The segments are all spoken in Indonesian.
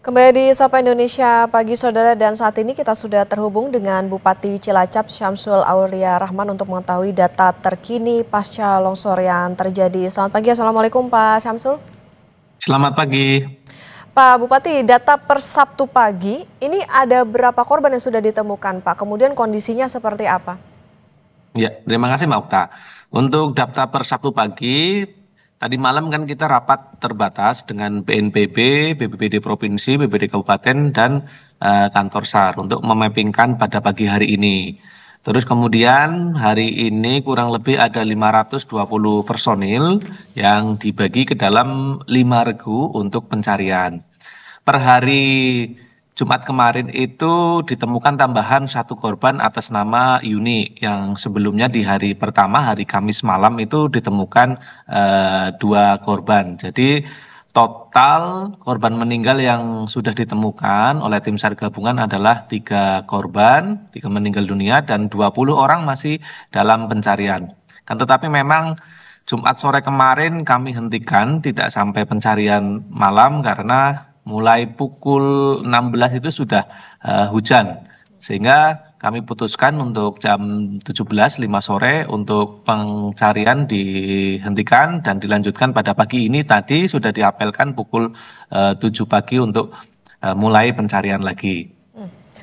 Kembali di Sapa Indonesia Pagi Saudara, dan saat ini kita sudah terhubung dengan Bupati Cilacap Syamsul Aulia Rahman untuk mengetahui data terkini pasca longsor yang terjadi. Selamat pagi, Assalamualaikum Pak Syamsul. Selamat pagi. Pak Bupati, data per Sabtu pagi ini ada berapa korban yang sudah ditemukan Pak? Kemudian kondisinya seperti apa? Ya, terima kasih Mbak Okta. Untuk data per Sabtu pagi, tadi malam kan kita rapat terbatas dengan BNPB, BPBD Provinsi, BPBD Kabupaten, dan Kantor SAR untuk memappingkan pada pagi hari ini. Terus kemudian hari ini kurang lebih ada 520 personil yang dibagi ke dalam 5 regu untuk pencarian. Per hari Jumat kemarin itu ditemukan tambahan satu korban atas nama Yuni yang sebelumnya di hari pertama hari Kamis malam itu ditemukan dua korban. Jadi total korban meninggal yang sudah ditemukan oleh tim SAR gabungan adalah 3 korban, 3 meninggal dunia dan 20 orang masih dalam pencarian. Kan tetapi memang Jumat sore kemarin kami hentikan tidak sampai pencarian malam karena mulai pukul 16 itu sudah hujan. Sehingga kami putuskan untuk jam 17.05 sore untuk pencarian dihentikan dan dilanjutkan pada pagi ini. Tadi sudah diapelkan pukul 7 pagi untuk mulai pencarian lagi.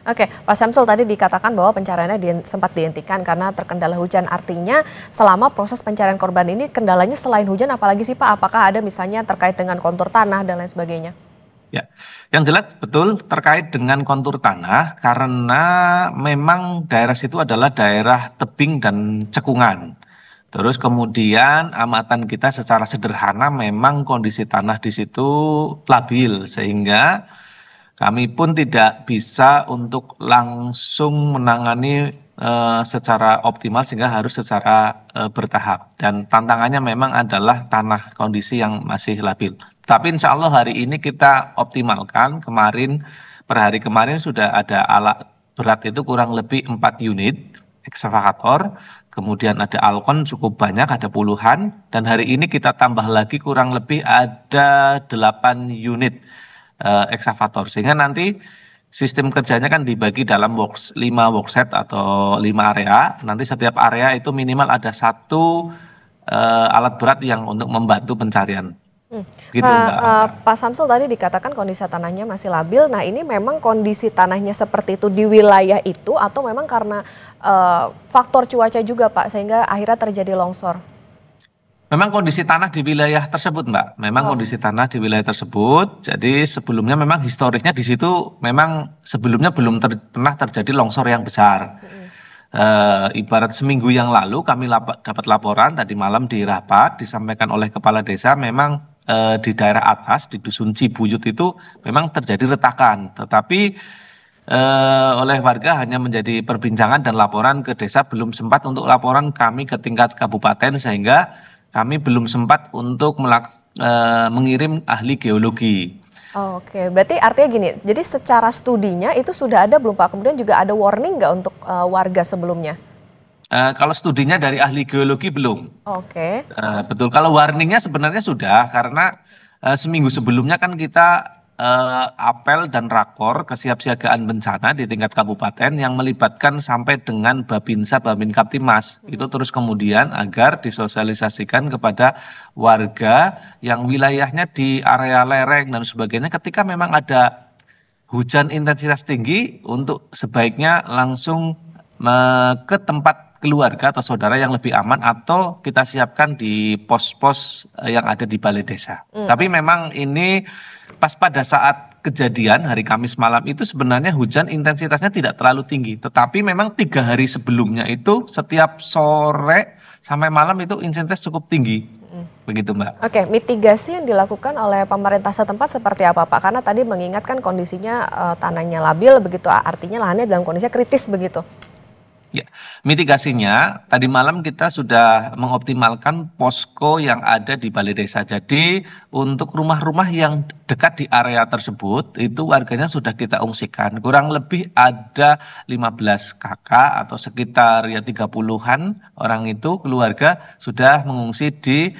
Oke, Pak Syamsul, tadi dikatakan bahwa pencariannya sempat dihentikan karena terkendala hujan. Artinya selama proses pencarian korban ini kendalanya selain hujan apalagi sih Pak? Apakah ada misalnya terkait dengan kontur tanah dan lain sebagainya? Ya, yang jelas betul terkait dengan kontur tanah karena memang daerah situ adalah daerah tebing dan cekungan. Terus kemudian amatan kita secara sederhana memang kondisi tanah di situ labil sehingga kami pun tidak bisa untuk langsung menangani secara optimal sehingga harus secara bertahap. Dan tantangannya memang adalah tanah kondisi yang masih labil. Tapi insya Allah hari ini kita optimalkan. Kemarin per hari kemarin sudah ada alat berat itu kurang lebih 4 unit ekskavator. Kemudian ada Alkon cukup banyak, ada puluhan. Dan hari ini kita tambah lagi kurang lebih ada 8 unit ekskavator. Sehingga nanti sistem kerjanya kan dibagi dalam 5 workset atau 5 area. Nanti setiap area itu minimal ada satu alat berat yang untuk membantu pencarian. Gitu Mbak. Pak Samsul, tadi dikatakan kondisi tanahnya masih labil. Nah, ini memang kondisi tanahnya seperti itu di wilayah itu atau memang karena faktor cuaca juga Pak sehingga akhirnya terjadi longsor? Memang kondisi tanah di wilayah tersebut, Mbak. Memang kondisi tanah di wilayah tersebut. Jadi sebelumnya memang historisnya di situ memang sebelumnya belum pernah terjadi longsor yang besar. Ibarat seminggu yang lalu kami dapat laporan tadi malam di rapat disampaikan oleh kepala desa memang di daerah atas di Dusun Cibuyut itu memang terjadi retakan. Tetapi oleh warga hanya menjadi perbincangan dan laporan ke desa, belum sempat untuk laporan kami ke tingkat kabupaten sehingga kami belum sempat untuk mengirim ahli geologi. Oke, berarti artinya gini, jadi secara studinya itu sudah ada belum Pak? Kemudian juga ada warning nggak untuk warga sebelumnya? Kalau studinya dari ahli geologi belum. Oke. Betul, kalau warningnya sebenarnya sudah karena seminggu sebelumnya kan kita apel dan rakor kesiapsiagaan bencana di tingkat kabupaten yang melibatkan sampai dengan Babinsa, Babin Kaptimas. Itu terus kemudian agar disosialisasikan kepada warga yang wilayahnya di area lereng dan sebagainya ketika memang ada hujan intensitas tinggi untuk sebaiknya langsung ke tempat keluarga atau saudara yang lebih aman atau kita siapkan di pos-pos yang ada di balai desa. Tapi memang ini pas pada saat kejadian hari Kamis malam itu sebenarnya hujan intensitasnya tidak terlalu tinggi. Tetapi memang 3 hari sebelumnya itu setiap sore sampai malam itu intensitas cukup tinggi. Begitu Mbak. Oke, mitigasi yang dilakukan oleh pemerintah setempat seperti apa Pak? Karena tadi mengingatkan kondisinya tanahnya labil begitu, artinya lahannya dalam kondisi kritis begitu. Ya, mitigasinya tadi malam kita sudah mengoptimalkan posko yang ada di balai desa. Jadi untuk rumah-rumah yang dekat di area tersebut itu warganya sudah kita ungsikan. Kurang lebih ada 15 kakak atau sekitar ya 30-an orang itu keluarga sudah mengungsi di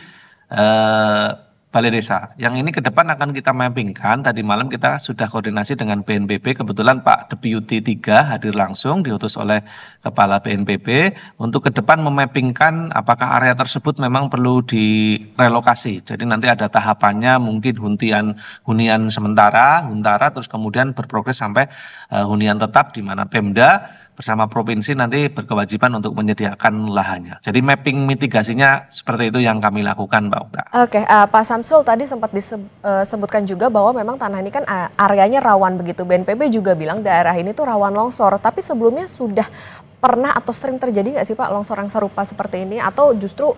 balai desa. Yang ini ke depan akan kita mappingkan. Tadi malam kita sudah koordinasi dengan BNPB. Kebetulan Pak Deputi 3 hadir langsung diutus oleh Kepala BNPB untuk ke depan memappingkan apakah area tersebut memang perlu direlokasi. Jadi nanti ada tahapannya, mungkin hunian sementara, huntara, terus kemudian berprogres sampai hunian tetap, di mana Pemda bersama provinsi nanti berkewajiban untuk menyediakan lahannya. Jadi mapping mitigasinya seperti itu yang kami lakukan, Mbak Okta. Oke, Pak Samsul tadi sempat disebutkan juga bahwa memang tanah ini kan areanya rawan begitu. BNPB juga bilang daerah ini tuh rawan longsor. Tapi sebelumnya sudah pernah atau sering terjadi nggak sih Pak longsor yang serupa seperti ini? Atau justru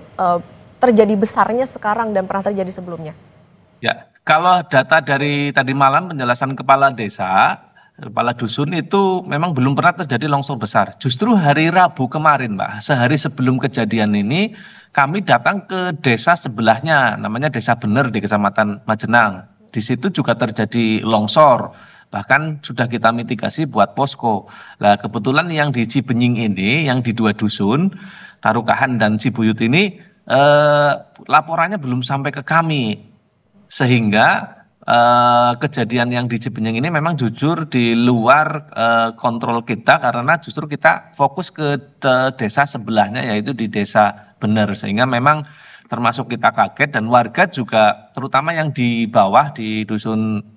terjadi besarnya sekarang dan pernah terjadi sebelumnya? Ya, kalau data dari tadi malam penjelasan kepala desa, kepala dusun itu memang belum pernah terjadi longsor besar. Justru hari Rabu kemarin, Mbak, sehari sebelum kejadian ini, kami datang ke desa sebelahnya, namanya Desa Bener di Kecamatan Majenang. Di situ juga terjadi longsor. Bahkan sudah kita mitigasi buat posko. Nah, kebetulan yang di Cibenying ini, yang di 2 dusun, Tarukahan dan Cibuyut ini, laporannya belum sampai ke kami. Sehingga kejadian yang di Cibenying ini memang jujur di luar kontrol kita, karena justru kita fokus ke desa sebelahnya, yaitu di Desa Bener, sehingga memang termasuk kita kaget, dan warga juga terutama yang di bawah di dusun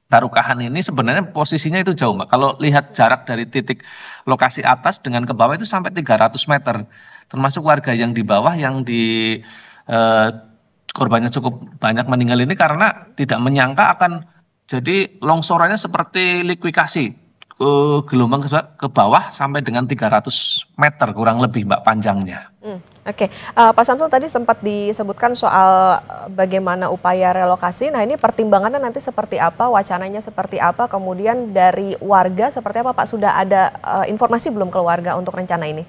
Tarukahan ini sebenarnya posisinya itu jauh, Mbak. Kalau lihat jarak dari titik lokasi atas dengan ke bawah itu sampai 300 meter, termasuk warga yang di bawah yang di eh, korbannya cukup banyak meninggal ini karena tidak menyangka akan jadi longsorannya seperti likuifaksi ke gelombang ke bawah sampai dengan 300 meter kurang lebih, Mbak, panjangnya. Oke. Pak Samsul tadi sempat disebutkan soal bagaimana upaya relokasi. Nah ini pertimbangannya nanti seperti apa, wacananya seperti apa, kemudian dari warga seperti apa Pak? Sudah ada informasi belum ke warga untuk rencana ini?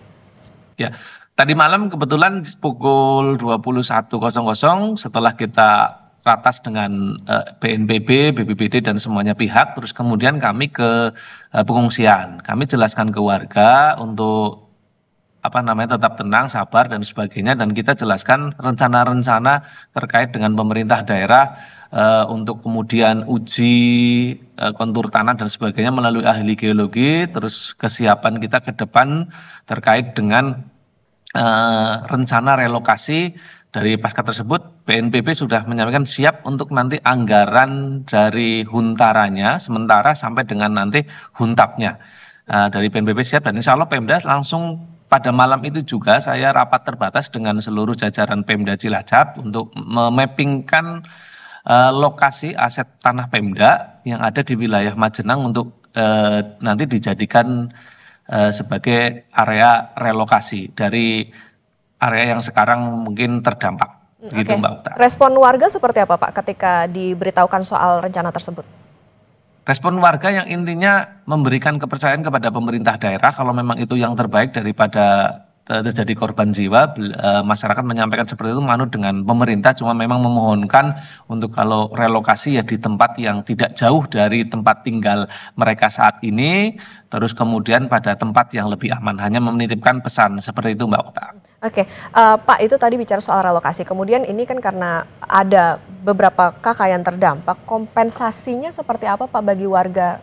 Ya, tadi malam kebetulan pukul 21.00 setelah kita ratas dengan BNPB, BPBD dan semuanya pihak, terus kemudian kami ke pengungsian. Kami jelaskan ke warga untuk tetap tenang, sabar dan sebagainya, dan kita jelaskan rencana-rencana terkait dengan pemerintah daerah untuk kemudian uji kontur tanah dan sebagainya melalui ahli geologi, terus kesiapan kita ke depan terkait dengan rencana relokasi dari pasca tersebut. BNPB sudah menyampaikan siap untuk nanti anggaran dari huntaranya sementara sampai dengan nanti huntapnya. Dari BNPB siap, dan insya Allah Pemda langsung pada malam itu juga saya rapat terbatas dengan seluruh jajaran Pemda Cilacap untuk memappingkan lokasi aset tanah Pemda yang ada di wilayah Majenang untuk nanti dijadikan sebagai area relokasi dari area yang sekarang mungkin terdampak. Begitu, Mbak Okta. Respon warga seperti apa Pak ketika diberitahukan soal rencana tersebut? Respon warga yang intinya memberikan kepercayaan kepada pemerintah daerah kalau memang itu yang terbaik daripada terjadi korban jiwa. Masyarakat menyampaikan seperti itu manut dengan pemerintah, cuma memang memohonkan untuk kalau relokasi ya di tempat yang tidak jauh dari tempat tinggal mereka saat ini, terus kemudian pada tempat yang lebih aman. Hanya menitipkan pesan seperti itu, Mbak Okta. Oke, Pak itu tadi bicara soal relokasi, kemudian ini kan karena ada beberapa kakak yang terdampak, kompensasinya seperti apa Pak bagi warga?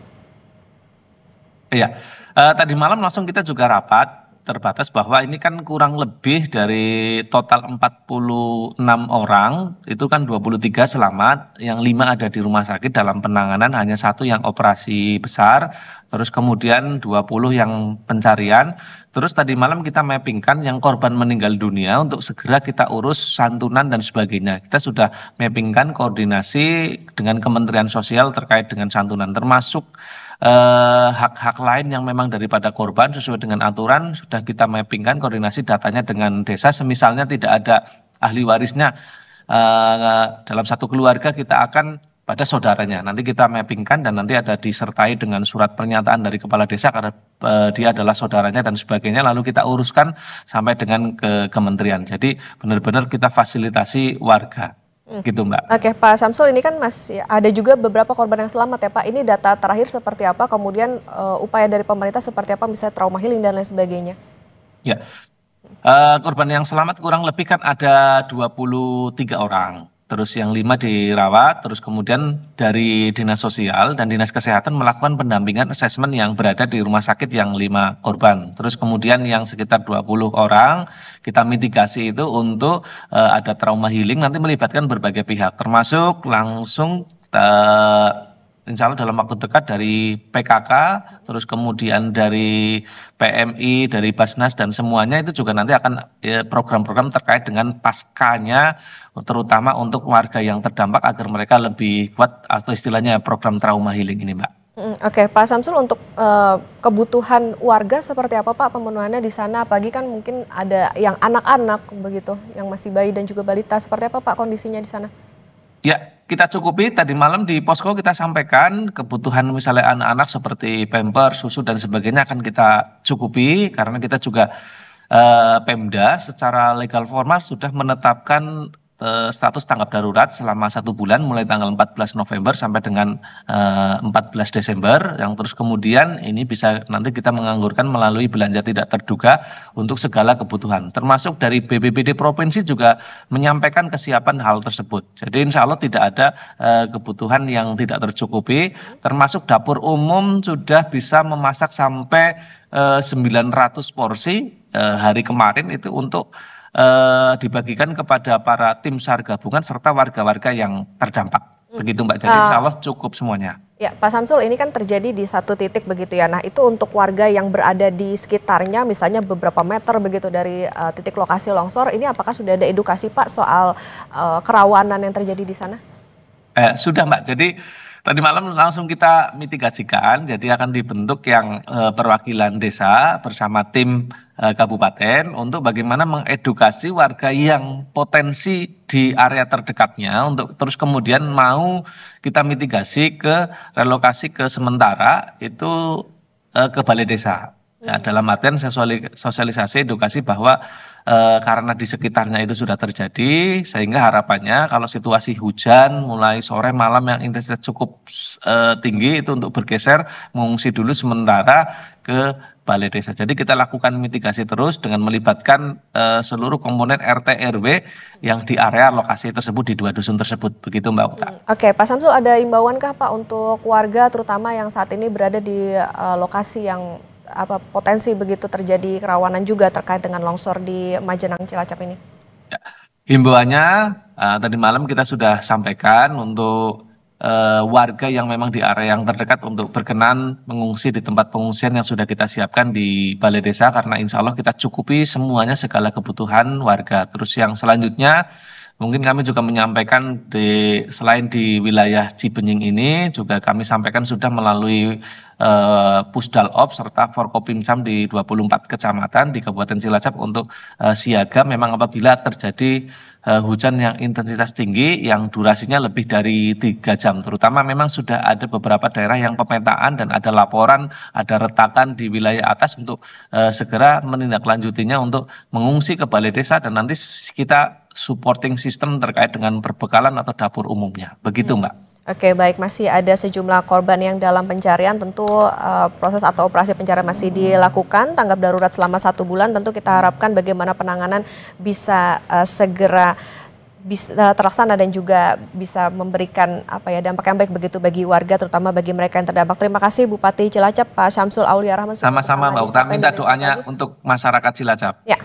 Iya, tadi malam langsung kita juga rapat terbatas bahwa ini kan kurang lebih dari total 46 orang, itu kan 23 selamat, yang 5 ada di rumah sakit dalam penanganan, hanya 1 yang operasi besar, terus kemudian 20 yang pencarian. Terus tadi malam kita mappingkan yang korban meninggal dunia untuk segera kita urus santunan dan sebagainya. Kita sudah mappingkan koordinasi dengan Kementerian Sosial terkait dengan santunan, termasuk hak-hak lain yang memang daripada korban sesuai dengan aturan sudah kita mappingkan koordinasi datanya dengan desa. Semisalnya tidak ada ahli warisnya dalam satu keluarga, kita akan pada saudaranya. Nanti kita mappingkan dan nanti ada disertai dengan surat pernyataan dari kepala desa karena dia adalah saudaranya dan sebagainya. Lalu kita uruskan sampai dengan ke kementerian. Jadi benar-benar kita fasilitasi warga. Gitu, Mbak. Oke, Pak Samsul, ini kan masih ada juga beberapa korban yang selamat ya Pak. Ini data terakhir seperti apa? Kemudian upaya dari pemerintah seperti apa? Misalnya trauma healing dan lain sebagainya. Ya, korban yang selamat kurang lebih kan ada 23 orang. terus yang 5 dirawat, terus kemudian dari Dinas Sosial dan Dinas Kesehatan melakukan pendampingan asesmen yang berada di rumah sakit yang 5 korban. Terus kemudian yang sekitar 20 orang kita mitigasi itu untuk ada trauma healing, nanti melibatkan berbagai pihak, termasuk langsung insya Allah dalam waktu dekat dari PKK, terus kemudian dari PMI, dari Basnas, dan semuanya itu juga nanti akan program-program terkait dengan paskanya, terutama untuk warga yang terdampak agar mereka lebih kuat, atau istilahnya program trauma healing ini, Mbak. Oke, Pak Samsul, untuk kebutuhan warga seperti apa Pak pemenuhannya di sana? Apalagi kan mungkin ada yang anak-anak begitu, yang masih bayi dan juga balita. Seperti apa Pak kondisinya di sana? Ya, kita cukupi tadi malam di posko kita sampaikan kebutuhan misalnya anak-anak seperti pamper, susu dan sebagainya akan kita cukupi karena kita juga Pemda secara legal formal sudah menetapkan status tanggap darurat selama 1 bulan mulai tanggal 14 November sampai dengan 14 Desember yang terus kemudian ini bisa nanti kita menganggurkan melalui belanja tidak terduga untuk segala kebutuhan termasuk dari BPBD Provinsi juga menyampaikan kesiapan hal tersebut. Jadi insya Allah tidak ada kebutuhan yang tidak tercukupi, termasuk dapur umum sudah bisa memasak sampai 900 porsi hari kemarin itu untuk dibagikan kepada para tim SAR gabungan serta warga-warga yang terdampak. Begitu Mbak, jadi insya Allah cukup semuanya. Ya, Pak Samsul, ini kan terjadi di satu titik begitu ya. Nah, itu untuk warga yang berada di sekitarnya, misalnya beberapa meter begitu dari titik lokasi longsor, ini apakah sudah ada edukasi Pak soal kerawanan yang terjadi di sana? Sudah Mbak, jadi tadi malam langsung kita mitigasikan, jadi akan dibentuk yang perwakilan desa bersama tim kabupaten untuk bagaimana mengedukasi warga yang potensi di area terdekatnya untuk terus kemudian mau kita mitigasi ke relokasi ke sementara itu ke balai desa. Ya, dalam artian sosialisasi edukasi bahwa karena di sekitarnya itu sudah terjadi sehingga harapannya kalau situasi hujan mulai sore malam yang intensitas cukup tinggi itu untuk bergeser mengungsi dulu sementara ke balai desa. Jadi kita lakukan mitigasi terus dengan melibatkan seluruh komponen RT RW yang di area lokasi tersebut di 2 dusun tersebut. Begitu Mbak Okta. Oke, Pak Samsul, ada imbauankah Pak untuk warga terutama yang saat ini berada di lokasi yang potensi begitu terjadi kerawanan juga terkait dengan longsor di Majenang Cilacap ini? Ya, himbauannya tadi malam kita sudah sampaikan untuk warga yang memang di area yang terdekat untuk berkenan mengungsi di tempat pengungsian yang sudah kita siapkan di balai desa karena insya Allah kita cukupi semuanya segala kebutuhan warga. Terus yang selanjutnya mungkin kami juga menyampaikan selain di wilayah Cibenying ini juga kami sampaikan sudah melalui Pusdalop serta Forkopimcam di 24 kecamatan di Kabupaten Cilacap untuk siaga memang apabila terjadi hujan yang intensitas tinggi yang durasinya lebih dari 3 jam. Terutama memang sudah ada beberapa daerah yang pemetaan dan ada laporan ada retakan di wilayah atas untuk segera menindaklanjutinya untuk mengungsi ke balai desa dan nanti kita supporting system terkait dengan perbekalan atau dapur umumnya. Begitu Mbak. Oke, baik, masih ada sejumlah korban yang dalam pencarian, tentu proses atau operasi pencarian masih dilakukan, tanggap darurat selama 1 bulan, tentu kita harapkan bagaimana penanganan bisa segera bisa terlaksana dan juga bisa memberikan dampak yang baik begitu bagi warga, terutama bagi mereka yang terdampak. Terima kasih Bupati Cilacap, Pak Syamsul Aulia Rahman. Sama-sama Mbak Okta, minta doanya untuk masyarakat Cilacap. Ya,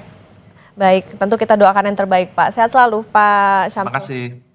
baik, tentu kita doakan yang terbaik Pak. Sehat selalu Pak Syamsul. Terima kasih.